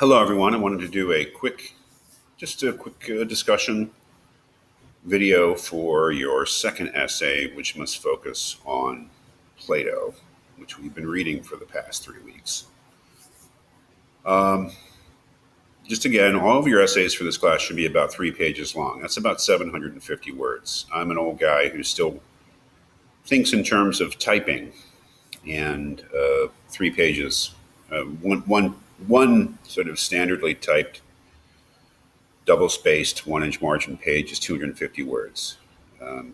Hello, everyone. I wanted to do just a quick discussion video for your second essay, which must focus on Plato, which we've been reading for the past 3 weeks. Um, just again, all of your essays for this class should be about 3 pages long. That's about 750 words. I'm an old guy who still thinks in terms of typing, and 3 pages, one sort of standardly typed double-spaced 1-inch margin page is 250 words.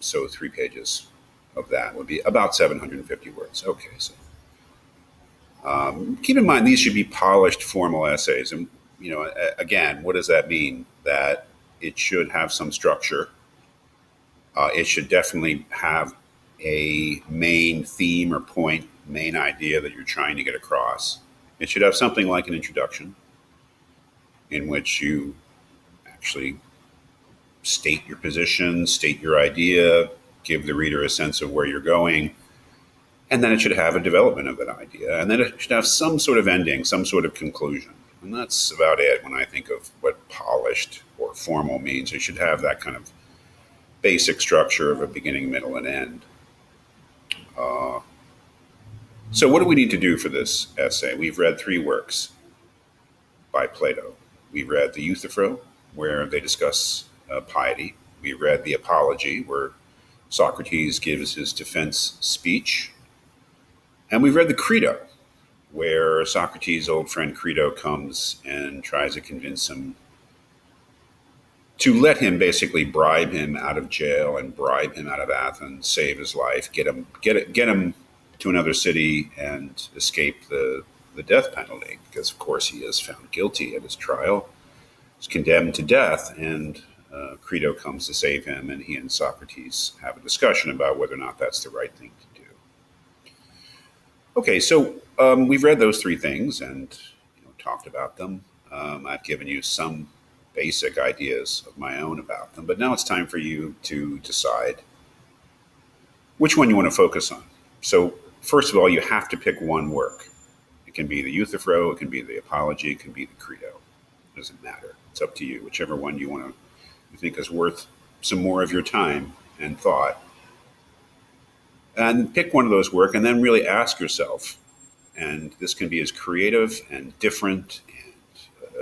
So 3 pages of that would be about 750 words. Okay, so keep in mind these should be polished formal essays. And, again, what does that mean? That it should have some structure. It should definitely have a main theme or point, main idea that you're trying to get across. It should have something like an introduction in which you actually state your position, state your idea, give the reader a sense of where you're going, and then it should have a development of that idea, and then it should have some sort of ending, some sort of conclusion. And that's about it when I think of what polished or formal means. It should have that kind of basic structure of a beginning, middle, and end. So what do we need to do for this essay? We've read 3 works by Plato. We read the Euthyphro, where they discuss piety. We read the Apology, where Socrates gives his defense speech. And we read the Credo, where Socrates' old friend Credo comes and tries to convince him to let him basically bribe him out of jail and bribe him out of Athens, save his life, get him to another city and escape the death penalty, because of course he is found guilty at his trial, is condemned to death, and Credo comes to save him, and he and Socrates have a discussion about whether or not that's the right thing to do. Okay, so we've read those 3 things and talked about them. I've given you some basic ideas of my own about them, but now it's time for you to decide which one you want to focus on. So first of all, you have to pick one work. It can be the Euthyphro, it can be the Apology, it can be the Credo. It doesn't matter. It's up to you, whichever one you think is worth some more of your time and thought. And pick one of those work and then really ask yourself, and this can be as creative and different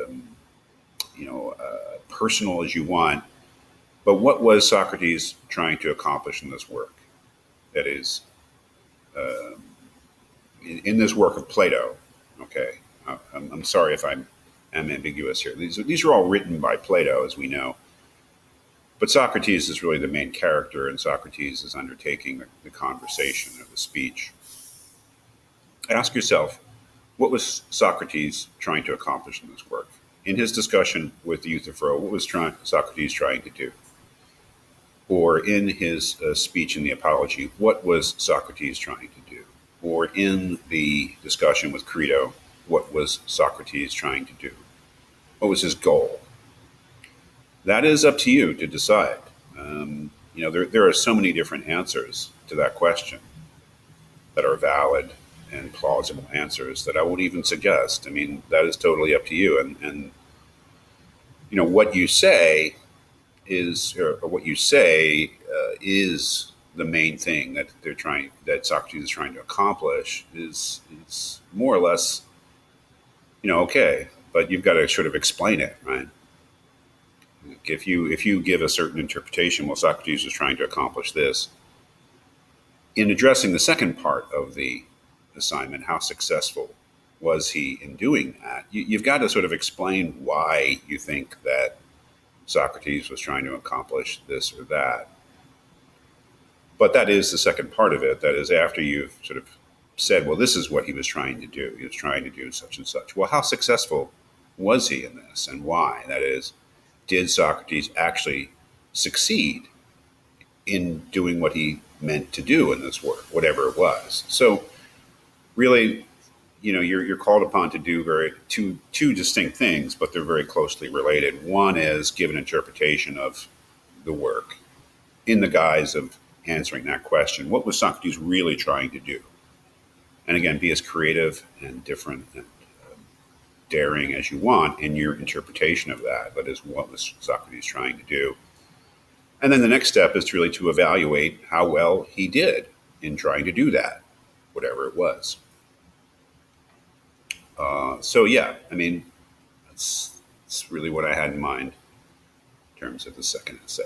and personal as you want, but what was Socrates trying to accomplish in this work? That is, in this work of Plato. Okay, I'm sorry if I'm ambiguous here. These are all written by Plato, as we know. But Socrates is really the main character, and Socrates is undertaking the conversation or the speech. Ask yourself, what was Socrates trying to accomplish in this work? In his discussion with Euthyphro, what was Socrates trying to do? Or in his speech in the Apology, what was Socrates trying to do? Or in the discussion with Credo, what was Socrates trying to do? What was his goal? That is up to you to decide. There are so many different answers to that question that are valid and plausible answers that I won't even suggest. I mean, that is totally up to you. And what you say is, or what you say is the main thing that Socrates is trying to accomplish is more or less, okay, but you've got to sort of explain it, right? If you give a certain interpretation, well, Socrates was trying to accomplish this. In addressing the second part of the assignment, how successful was he in doing that? You've got to sort of explain why you think that Socrates was trying to accomplish this or that. But that is the second part of it. That is, after you've sort of said, well, this is what he was trying to do. He was trying to do such and such. Well, how successful was he in this, and why? That is, did Socrates actually succeed in doing what he meant to do in this work, whatever it was? So really, you're called upon to do two distinct things, but they're very closely related. One is give an interpretation of the work in the guise of answering that question. What was Socrates really trying to do? And again, be as creative and different and daring as you want in your interpretation of that. That is what was Socrates trying to do. And then the next step is to really to evaluate how well he did in trying to do that, whatever it was. So yeah, I mean, that's really what I had in mind in terms of the second essay.